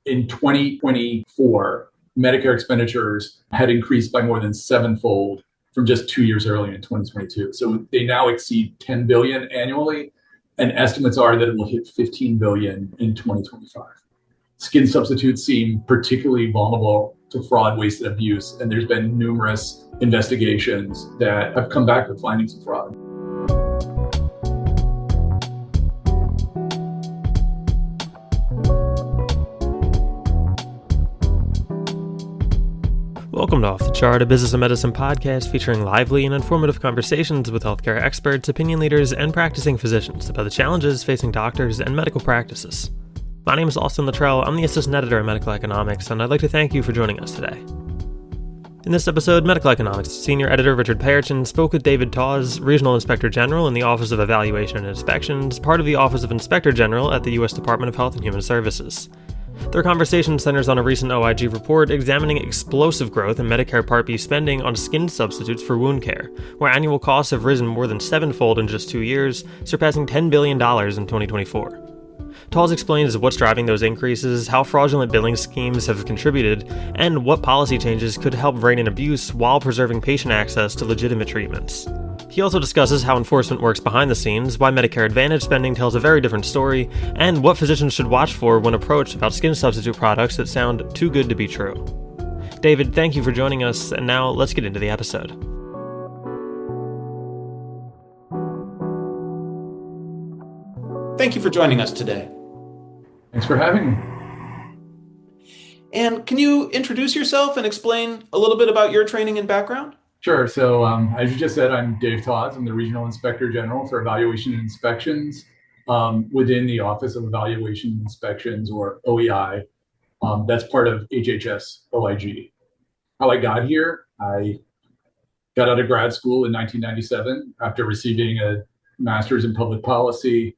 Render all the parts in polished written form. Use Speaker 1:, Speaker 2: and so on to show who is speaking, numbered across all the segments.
Speaker 1: In 2024, Medicare expenditures had increased by more than sevenfold from just 2 years earlier in 2022. So they now exceed $10 billion annually, and estimates are that it will hit $15 billion in 2025. Skin substitutes seem particularly vulnerable to fraud, waste, and abuse, and there's been numerous investigations that have come back with findings of fraud.
Speaker 2: Welcome to Off the Chart, a business and medicine podcast featuring lively and informative conversations with healthcare experts, opinion leaders, and practicing physicians about the challenges facing doctors and medical practices. My name is Austin Luttrell. I'm the assistant editor at Medical Economics, and I'd like to thank you for joining us today. In this episode, Medical Economics senior editor Richard Perichin spoke with David Tawes, Regional Inspector General in the Office of Evaluation and Inspections, part of the Office of Inspector General at the U.S. Department of Health and Human Services. Their conversation centers on a recent OIG report examining explosive growth in Medicare Part B spending on skin substitutes for wound care, where annual costs have risen more than sevenfold in just 2 years, surpassing $10 billion in 2024. Tawes explains what's driving those increases, how fraudulent billing schemes have contributed, and what policy changes could help rein in abuse while preserving patient access to legitimate treatments. He also discusses how enforcement works behind the scenes, why Medicare Advantage spending tells a very different story, and what physicians should watch for when approached about skin substitute products that sound too good to be true. David, thank you for joining us, and now let's get into the episode.
Speaker 3: Thank you for joining us today.
Speaker 1: Thanks for having me.
Speaker 3: And can you introduce yourself and explain a little bit about your training and background?
Speaker 1: Sure. So as you just said, I'm Dave Tawes. I'm the Regional Inspector General for Evaluation and Inspections within the Office of Evaluation and Inspections, or OEI. That's part of HHS-OIG. How I got here, I got out of grad school in 1997 after receiving a master's in public policy,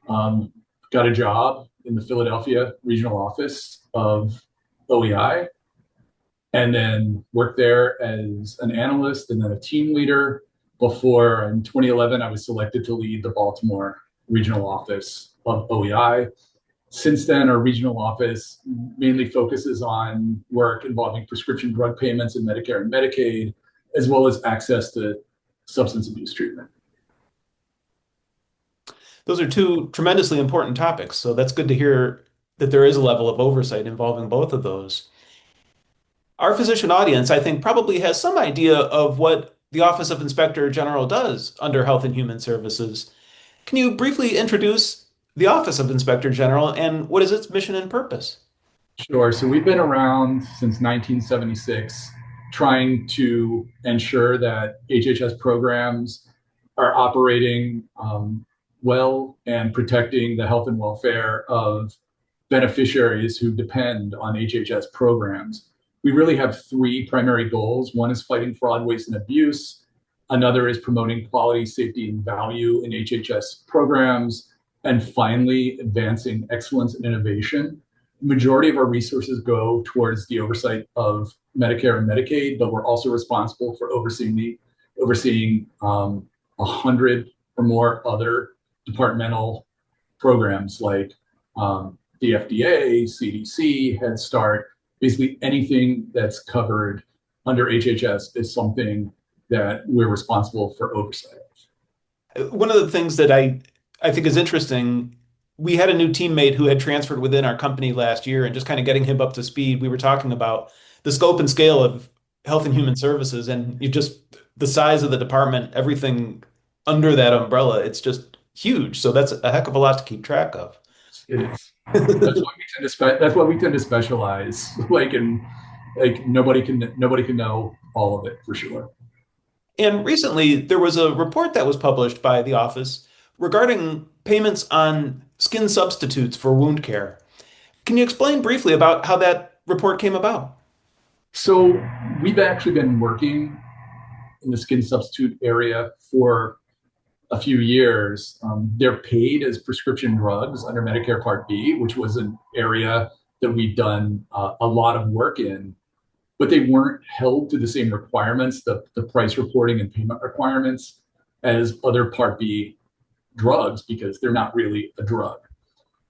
Speaker 1: got a job in the Philadelphia regional office of OEI, and then worked there as an analyst and then a team leader before, in 2011, I was selected to lead the Baltimore regional office of OEI. Since then, our regional office mainly focuses on work involving prescription drug payments in Medicare and Medicaid, as well as access to substance abuse treatment.
Speaker 3: Those are two tremendously important topics, so that's good to hear that there is a level of oversight involving both of those. Our physician audience, I think, probably has some idea of what the Office of Inspector General does under Health and Human Services. Can you briefly introduce the Office of Inspector General and what is its mission and purpose?
Speaker 1: Sure. So we've been around since 1976, trying to ensure that HHS programs are operating well and protecting the health and welfare of beneficiaries who depend on HHS programs. We really have three primary goals. One is fighting fraud, waste, and abuse. Another is promoting quality, safety, and value in HHS programs. And finally, advancing excellence and innovation. The majority of our resources go towards the oversight of Medicare and Medicaid, but we're also responsible for overseeing 100 or more other departmental programs like the FDA, CDC, Head Start. Basically anything that's covered under HHS is something that we're responsible for oversight of.
Speaker 3: One of the things that I think is interesting, we had a new teammate who had transferred within our company last year, and just kind of getting him up to speed, we were talking about the scope and scale of Health and Human Services, and the size of the department, everything under that umbrella, it's just huge. So that's a heck of a lot to keep track of.
Speaker 1: It is. That's why we tend to specialize. Nobody can know all of it for sure.
Speaker 3: And recently, there was a report that was published by the office regarding payments on skin substitutes for wound care. Can you explain briefly about how that report came about?
Speaker 1: So we've actually been working in the skin substitute area for a few years. They're paid as prescription drugs under Medicare Part B, which was an area that we've done a lot of work in, but they weren't held to the same requirements, the price reporting and payment requirements, as other Part B drugs, because they're not really a drug.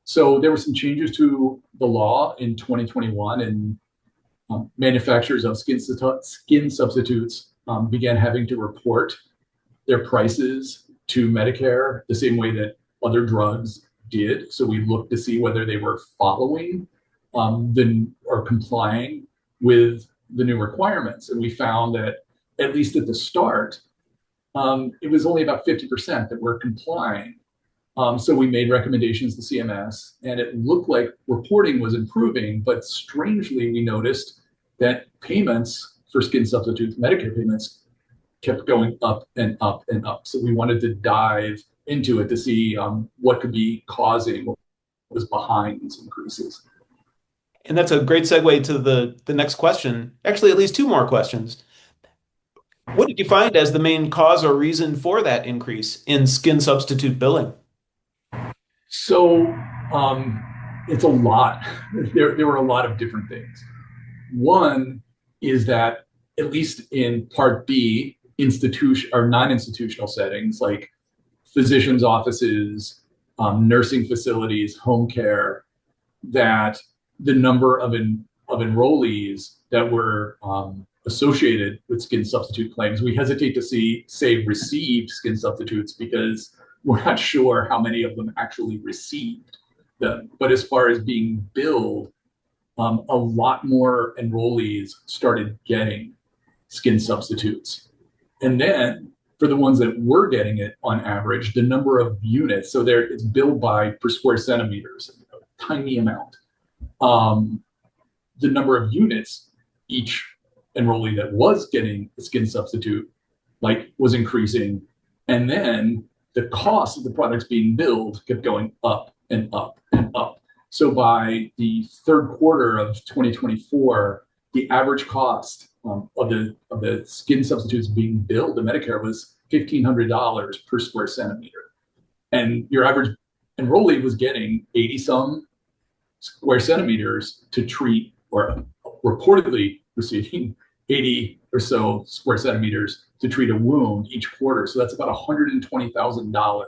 Speaker 1: So there were some changes to the law in 2021, and manufacturers of skin substitutes began having to report their prices to Medicare the same way that other drugs did. So we looked to see whether they were following or complying with the new requirements. And we found that, at least at the start, it was only about 50% that were complying. So we made recommendations to CMS, and it looked like reporting was improving, but strangely, we noticed that payments for skin substitutes, Medicare payments, kept going up and up and up. So we wanted to dive into it to see what could be causing, what was behind these increases.
Speaker 3: And that's a great segue to the next question. Actually, at least two more questions. What did you find as the main cause or reason for that increase in skin substitute billing?
Speaker 1: So it's a lot. There were a lot of different things. One is that, at least in Part B, institution or non-institutional settings like physicians' offices, nursing facilities, home care, that the number of enrollees that were associated with skin substitute claims, we hesitate to say received skin substitutes because we're not sure how many of them actually received them. But as far as being billed, a lot more enrollees started getting skin substitutes. And then for the ones that were getting it on average, the number of units, so there it's billed by per square centimeters, a tiny amount. The number of units each enrollee that was getting a skin substitute was increasing. And then the cost of the products being billed kept going up and up and up. So by the third quarter of 2024, the average cost of the skin substitutes being billed to Medicare was $1,500 per square centimeter. And your average enrollee was getting 80 some square centimeters to treat, or reportedly receiving 80 or so square centimeters to treat a wound each quarter. So that's about $120,000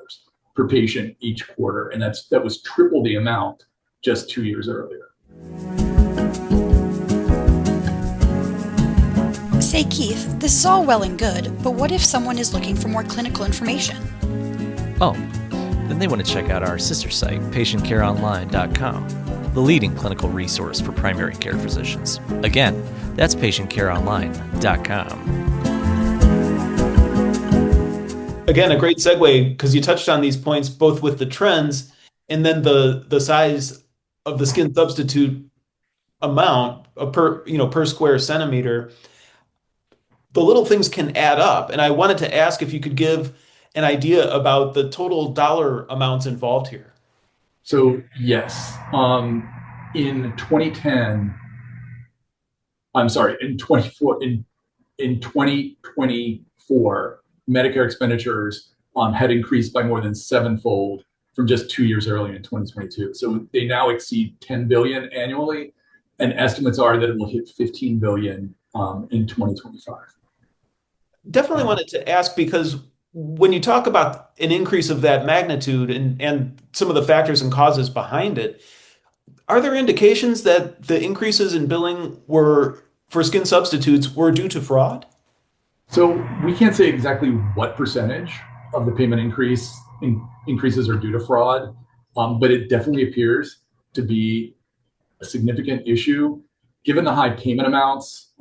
Speaker 1: per patient each quarter. And that was triple the amount just 2 years earlier.
Speaker 4: Say, Keith, this is all well and good, but what if someone is looking for more clinical information?
Speaker 5: Oh, then they want to check out our sister site, PatientCareOnline.com, the leading clinical resource for primary care physicians. Again, that's PatientCareOnline.com.
Speaker 3: Again, a great segue because you touched on these points both with the trends and then the size of the skin substitute amount per square centimeter. The little things can add up, and I wanted to ask if you could give an idea about the total dollar amounts involved here.
Speaker 1: So yes, in 2010, I'm sorry, in 2024, Medicare expenditures had increased by more than sevenfold from just 2 years earlier in 2022. So they now exceed 10 billion annually, and estimates are that it will hit 15 billion in 2025.
Speaker 3: Definitely wanted to ask because when you talk about an increase of that magnitude and some of the factors and causes behind it, are there indications that the increases in billing for skin substitutes were due to fraud?
Speaker 1: So we can't say exactly what percentage of the payment increases are due to fraud, but it definitely appears to be a significant issue, given the high payment amounts,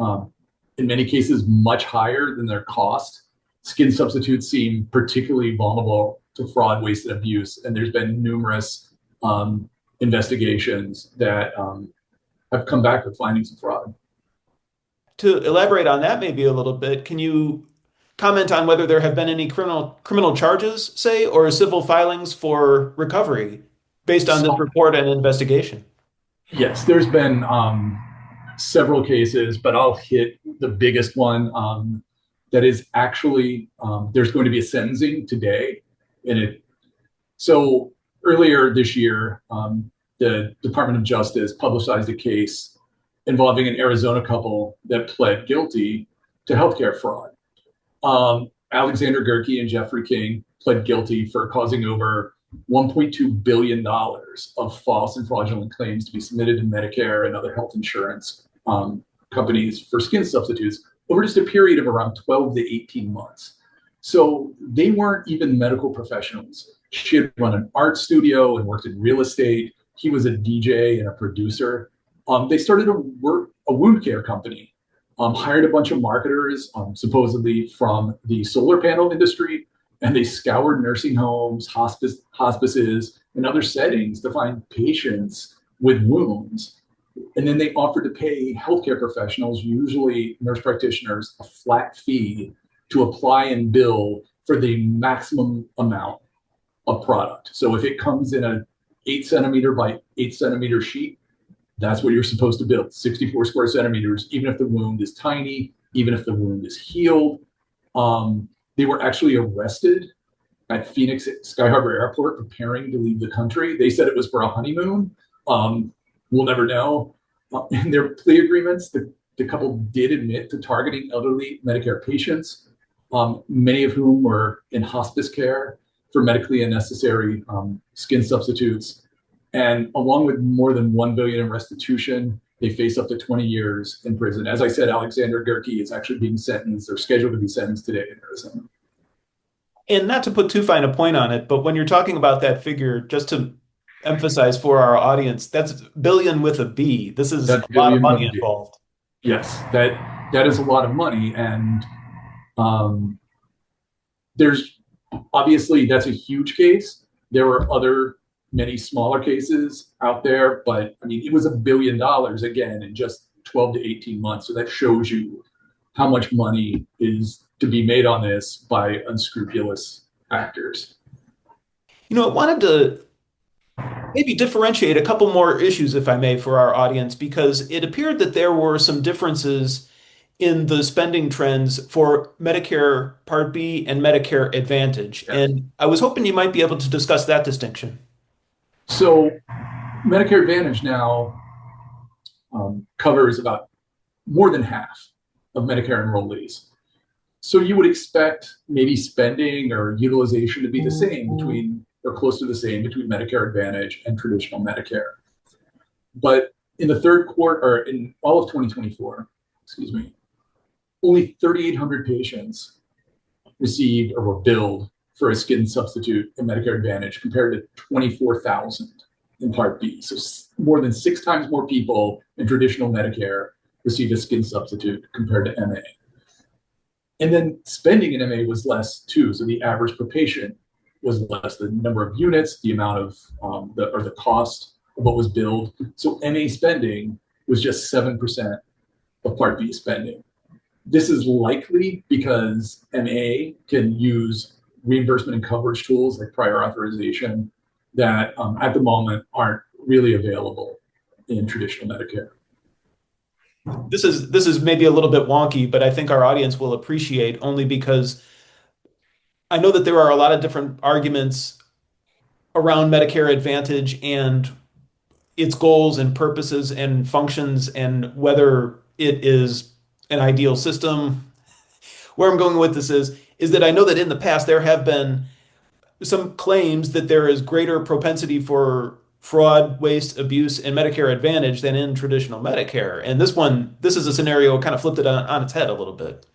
Speaker 1: in many cases much higher than their cost. Skin substitutes seem particularly vulnerable to fraud, waste, and abuse, and there's been numerous investigations that have come back with findings of fraud.
Speaker 3: To elaborate on that maybe a little bit, can you comment on whether there have been any criminal charges, say, or civil filings for recovery based on this report and investigation?
Speaker 1: Yes, there's been several cases, but I'll hit the biggest one. That is actually, there's going to be a sentencing today. So earlier this year, the Department of Justice publicized a case involving an Arizona couple that pled guilty to healthcare fraud. Alexander Gerke and Jeffrey King pled guilty for causing over $1.2 billion of false and fraudulent claims to be submitted to Medicare and other health insurance companies for skin substitutes over just a period of around 12 to 18 months. So they weren't even medical professionals. She had run an art studio and worked in real estate. He was a DJ and a producer. They started a wound care company, hired a bunch of marketers, supposedly from the solar panel industry, and they scoured nursing homes, hospices, and other settings to find patients with wounds. And then they offered to pay healthcare professionals, usually nurse practitioners, a flat fee to apply and bill for the maximum amount of product. So if it comes in a 8 centimeter by 8 centimeter sheet, that's what you're supposed to bill, 64 square centimeters, even if the wound is tiny, even if the wound is healed. They were actually arrested at Phoenix Sky Harbor Airport preparing to leave the country. They said it was for a honeymoon. We'll never know. In their plea agreements, the couple did admit to targeting elderly Medicare patients, many of whom were in hospice care for medically unnecessary skin substitutes. And along with more than $1 billion in restitution, they face up to 20 years in prison. As I said, Alexander Gerke is actually being sentenced, or scheduled to be sentenced today in Arizona.
Speaker 3: And not to put too fine a point on it, but when you're talking about that figure, just to emphasize for our audience, that's billion with a B. This is a lot of money involved.
Speaker 1: Yes, that is a lot of money. And there's obviously, that's a huge case. There were many smaller cases out there, but I mean, it was $1 billion again in just 12 to 18 months. So that shows you how much money is to be made on this by unscrupulous actors.
Speaker 3: I wanted to maybe differentiate a couple more issues, if I may, for our audience, because it appeared that there were some differences in the spending trends for Medicare Part B and Medicare Advantage.
Speaker 1: Yes.
Speaker 3: And I was hoping you might be able to discuss that distinction.
Speaker 1: So Medicare Advantage now covers about more than half of Medicare enrollees. So you would expect maybe spending or utilization to be the same or close to the same between Medicare Advantage and traditional Medicare. But in the third quarter, or in all of 2024, only 3,800 patients received or were billed for a skin substitute in Medicare Advantage compared to 24,000 in Part B. So more than 6 times more people in traditional Medicare received a skin substitute compared to MA. And then spending in MA was less too. So the average per patient was less, the number of units, the amount of the cost of what was billed. So MA spending was just 7% of Part B spending. This is likely because MA can use reimbursement and coverage tools like prior authorization that at the moment aren't really available in traditional Medicare.
Speaker 3: This is maybe a little bit wonky, but I think our audience will appreciate, only because I know that there are a lot of different arguments around Medicare Advantage and its goals and purposes and functions and whether it is an ideal system. Where I'm going with this is that I know that in the past there have been some claims that there is greater propensity for fraud, waste, abuse in Medicare Advantage than in traditional Medicare. And this is a scenario kind of flipped it on its head a little bit.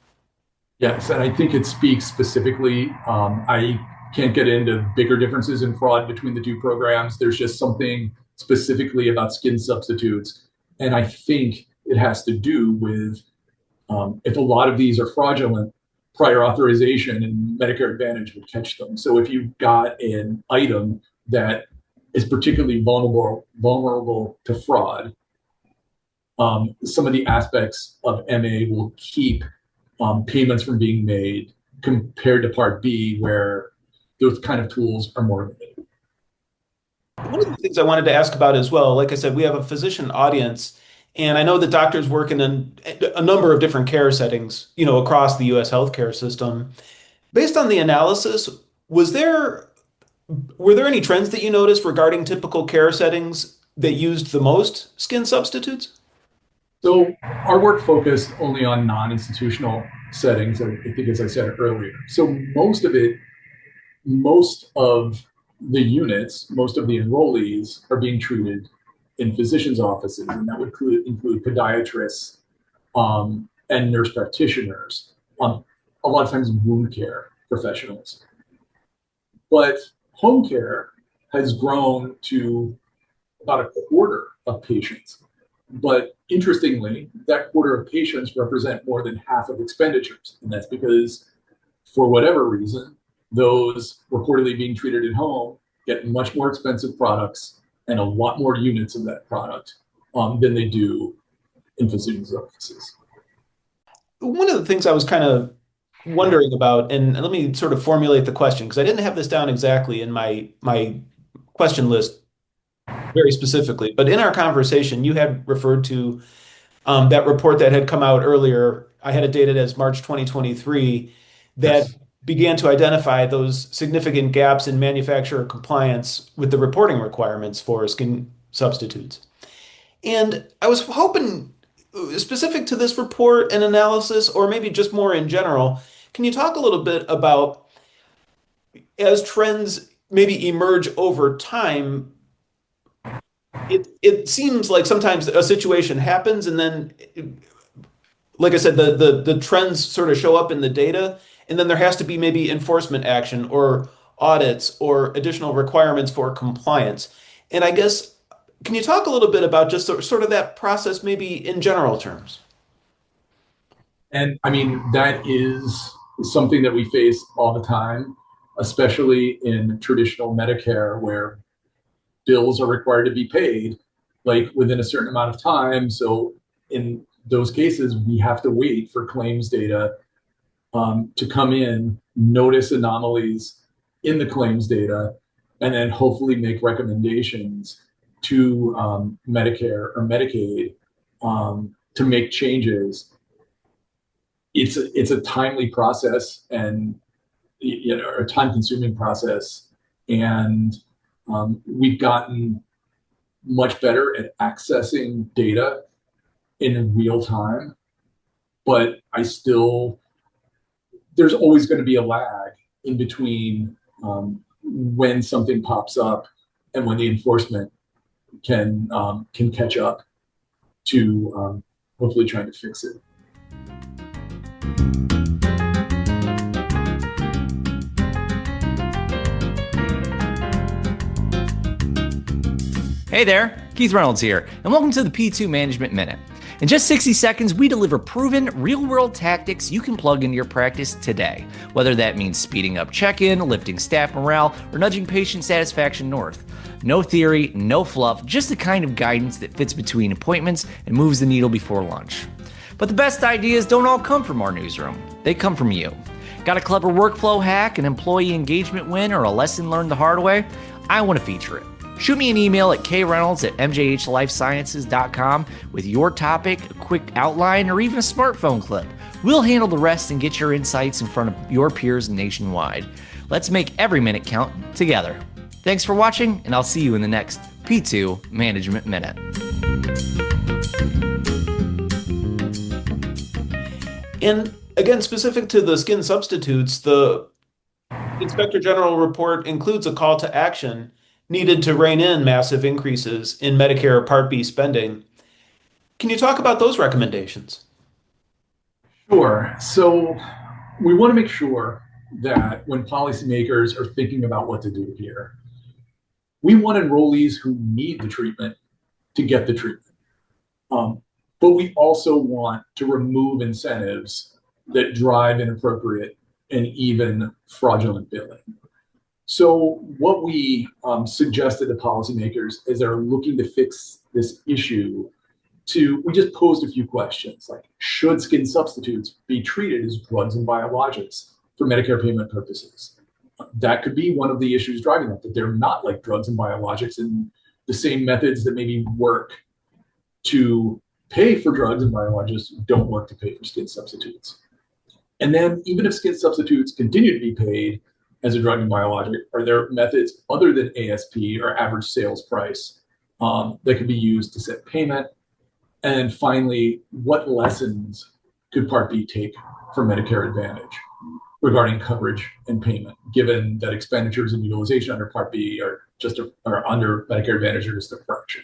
Speaker 1: Yes, and I think it speaks specifically. I can't get into bigger differences in fraud between the two programs. There's just something specifically about skin substitutes. And I think it has to do with if a lot of these are fraudulent, prior authorization and Medicare Advantage would catch them. So if you've got an item that is particularly vulnerable to fraud, some of the aspects of MA will keep payments from being made compared to Part B, where those kind of tools are more limited.
Speaker 3: One of the things I wanted to ask about as well, like I said, we have a physician audience, and I know that doctors work in a number of different care settings, across the U.S. healthcare system. Based on the analysis, were there any trends that you noticed regarding typical care settings that used the most skin substitutes?
Speaker 1: So our work focused only on non-institutional settings, I think, as I said earlier. So most of the units, most of the enrollees, are being treated in physicians' offices, and that would include podiatrists and nurse practitioners, a lot of times wound care professionals. But home care has grown to about a quarter of patients. But interestingly, that quarter of patients represent more than half of expenditures. And that's because, for whatever reason, those reportedly being treated at home get much more expensive products and a lot more units of that product than they do in physicians' offices.
Speaker 3: One of the things I was kind of wondering about, and let me sort of formulate the question, because I didn't have this down exactly in my question list very specifically, but in our conversation, you had referred to that report that had come out earlier. I had it dated as March 2023 that
Speaker 1: Yes.
Speaker 3: began to identify those significant gaps in manufacturer compliance with the reporting requirements for skin substitutes. And I was hoping, specific to this report and analysis, or maybe just more in general, can you talk a little bit about, as trends maybe emerge over time, it seems like sometimes a situation happens and then, like I said, the trends sort of show up in the data, and then there has to be maybe enforcement action or audits or additional requirements for compliance. And I guess, can you talk a little bit about just sort of that process, maybe in general terms?
Speaker 1: And I mean, that is something that we face all the time, especially in traditional Medicare, where bills are required to be paid like within a certain amount of time. So in those cases, we have to wait for claims data to come in, notice anomalies in the claims data, and then hopefully make recommendations to Medicare or Medicaid to make changes. It's a timely process and a time-consuming process, and we've gotten much better at accessing data in real time, but there's always going to be a lag in between when something pops up and when the enforcement can catch up to hopefully trying to fix it.
Speaker 5: Hey there, Keith Reynolds here, and welcome to the P2 Management Minute. In just 60 seconds, we deliver proven, real-world tactics you can plug into your practice today, whether that means speeding up check-in, lifting staff morale, or nudging patient satisfaction north. No theory, no fluff, just the kind of guidance that fits between appointments and moves the needle before lunch. But the best ideas don't all come from our newsroom. They come from you. Got a clever workflow hack, an employee engagement win, or a lesson learned the hard way? I want to feature it. Shoot me an email at kreynolds@mjhlifesciences.com with your topic, a quick outline, or even a smartphone clip. We'll handle the rest and get your insights in front of your peers nationwide. Let's make every minute count together. Thanks for watching, and I'll see you in the next P2 Management Minute.
Speaker 3: And again, specific to the skin substitutes, the Inspector General report includes a call to action needed to rein in massive increases in Medicare Part B spending. Can you talk about those recommendations?
Speaker 1: Sure. So we want to make sure that when policymakers are thinking about what to do here, we want enrollees who need the treatment to get the treatment. But we also want to remove incentives that drive inappropriate and even fraudulent billing. So what we suggested to policymakers as they're looking to fix this issue, we just posed a few questions like, should skin substitutes be treated as drugs and biologics for Medicare payment purposes? That could be one of the issues driving that they're not like drugs and biologics, and the same methods that maybe work to pay for drugs and biologics don't work to pay for skin substitutes. And then even if skin substitutes continue to be paid as a drug and biologic, are there methods other than ASP or average sales price that could be used to set payment? And finally, what lessons could Part B take for Medicare Advantage? regarding coverage and payment, given that expenditures and utilization under Part B are under Medicare Advantage are just a fraction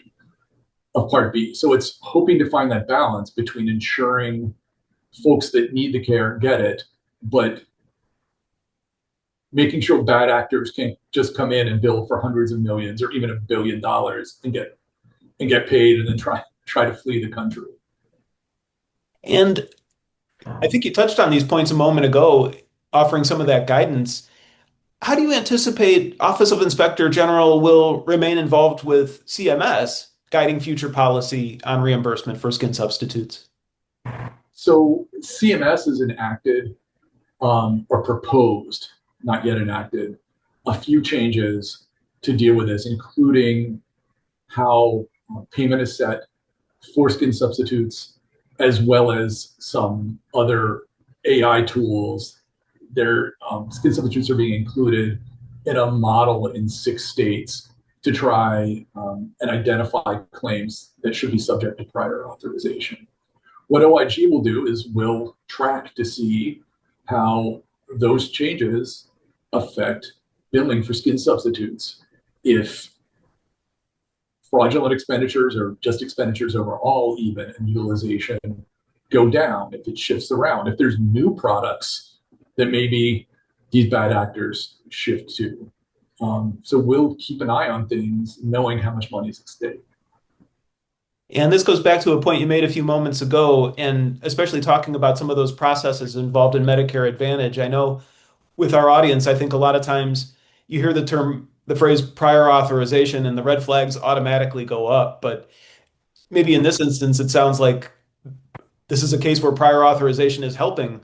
Speaker 1: of Part B. So it's hoping to find that balance between ensuring folks that need the care get it, but making sure bad actors can't just come in and bill for hundreds of millions or even $1 billion and get paid and then try to flee the country.
Speaker 3: And I think you touched on these points a moment ago, offering some of that guidance. How do you anticipate Office of Inspector General will remain involved with CMS, guiding future policy on reimbursement for skin substitutes?
Speaker 1: So CMS has enacted or proposed, not yet enacted, a few changes to deal with this, including how payment is set for skin substitutes, as well as some other AI tools. Their skin substitutes are being included in a model in 6 states to try and identify claims that should be subject to prior authorization. What OIG will do is we'll track to see how those changes affect billing for skin substitutes. If fraudulent expenditures or just expenditures overall even and utilization go down, if it shifts around, if there's new products that maybe these bad actors shift to. So we'll keep an eye on things knowing how much money is at stake.
Speaker 3: And this goes back to a point you made a few moments ago, and especially talking about some of those processes involved in Medicare Advantage. I know with our audience, I think a lot of times you hear the phrase prior authorization and the red flags automatically go up. But maybe in this instance, it sounds like this is a case where prior authorization is helping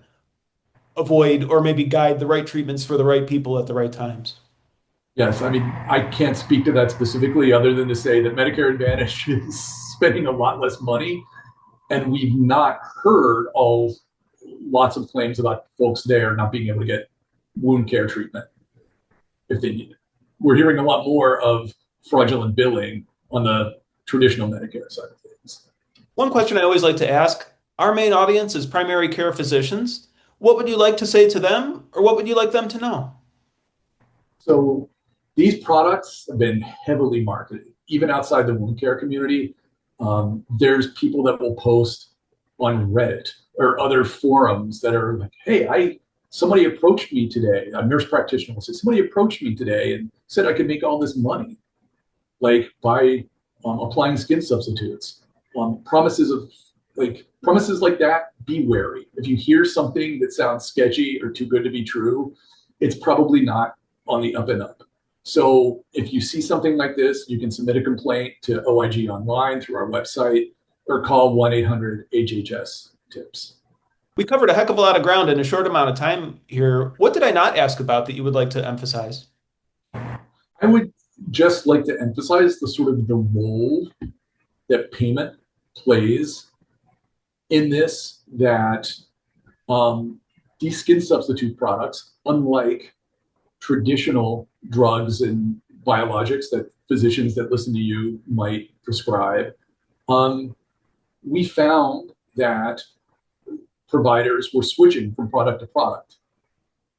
Speaker 3: avoid or maybe guide the right treatments for the right people at the right times.
Speaker 1: Yes, I mean, I can't speak to that specifically other than to say that Medicare Advantage is spending a lot less money, and we've not heard lots of claims about folks there not being able to get wound care treatment if they need it. We're hearing a lot more of fraudulent billing on the traditional Medicare side of things.
Speaker 3: One question I always like to ask, our main audience is primary care physicians. What would you like to say to them, or what would you like them to know?
Speaker 1: So these products have been heavily marketed, even outside the wound care community. There's people that will post on Reddit or other forums that are like, hey, somebody approached me today, a nurse practitioner will say, somebody approached me today and said I could make all this money, like by applying skin substitutes. Promises like that, be wary. If you hear something that sounds sketchy or too good to be true, it's probably not on the up and up. So if you see something like this, you can submit a complaint to OIG online through our website or call 1-800-HHS-TIPS.
Speaker 3: We covered a heck of a lot of ground in a short amount of time here. What did I not ask about that you would like to emphasize?
Speaker 1: I would just like to emphasize the role that payment plays in this, that these skin substitute products, unlike traditional drugs and biologics that physicians that listen to you might prescribe, we found that providers were switching from product to product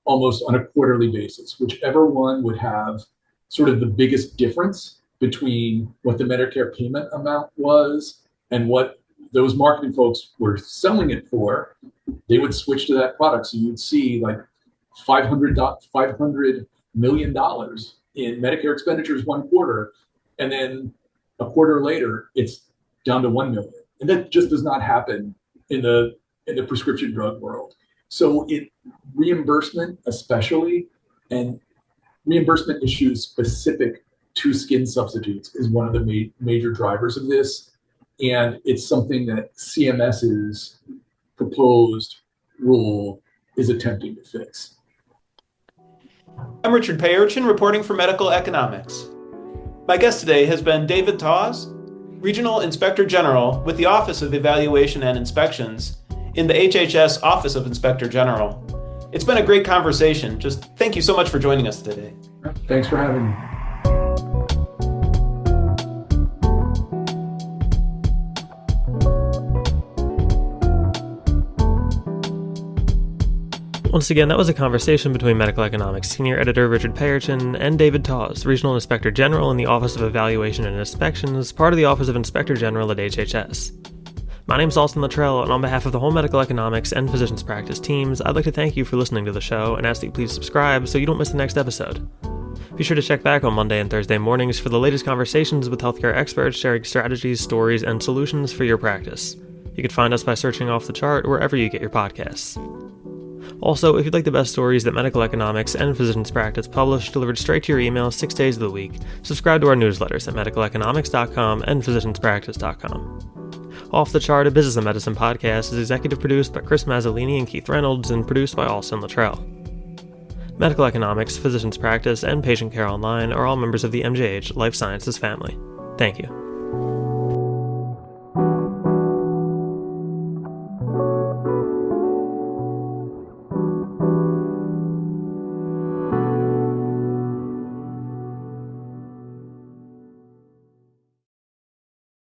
Speaker 1: almost on a quarterly basis. Whichever one would have sort of the biggest difference between what the Medicare payment amount was and what those marketing folks were selling it for, they would switch to that product. So you'd see like $500 million in Medicare expenditures one quarter, and then a quarter later, it's down to 1 million. And that just does not happen in the prescription drug world. So reimbursement especially, and reimbursement issues specific to skin substitutes is one of the major drivers of this. And it's something that CMS's proposed rule is attempting to fix.
Speaker 3: I'm Richard Payerchin, reporting for Medical Economics. My guest today has been David Tawes, Regional Inspector General with the Office of Evaluation and Inspections in the HHS Office of Inspector General. It's been a great conversation. Just thank you so much for joining us today.
Speaker 1: Thanks for having me.
Speaker 2: Once again, that was a conversation between Medical Economics Senior Editor Richard Perichin and David Tawes, Regional Inspector General in the Office of Evaluation and Inspections, part of the Office of Inspector General at HHS. My name is Austin Luttrell, and on behalf of the whole medical economics and physicians practice teams, I'd like to thank you for listening to the show and ask that you please subscribe so you don't miss the next episode. Be sure to check back on Monday and Thursday mornings for the latest conversations with healthcare experts sharing strategies, stories, and solutions for your practice. You can find us by searching Off the Chart wherever you get your podcasts. Also, if you'd like the best stories that medical economics and physicians practice publish delivered straight to your email 6 days of the week, subscribe to our newsletters at medicaleconomics.com and physicianspractice.com. Off the Chart, a business and medicine podcast, is executive produced by Chris Mazzolini and Keith Reynolds and produced by Austin Luttrell. Medical economics, physicians practice, and patient care online are all members of the MJH Life Sciences family. Thank you.